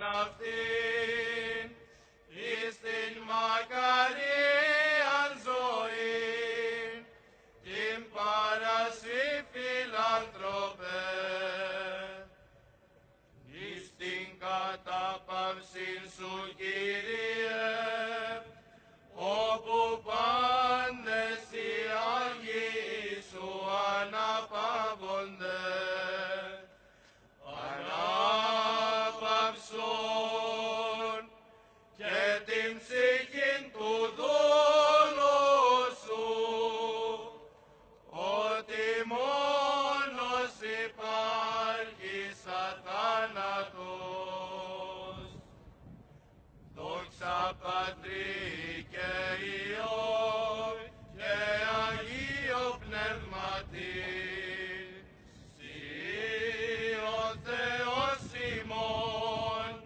αυτήν εις την μακαρίαν ζωήν, την παρασύ φιλανθρωπέ, εις την κατάπαυσιν σου, Κύριε, όπου πάντες οι Άγιοι σου αναπαύονται, ανάπαυσον και την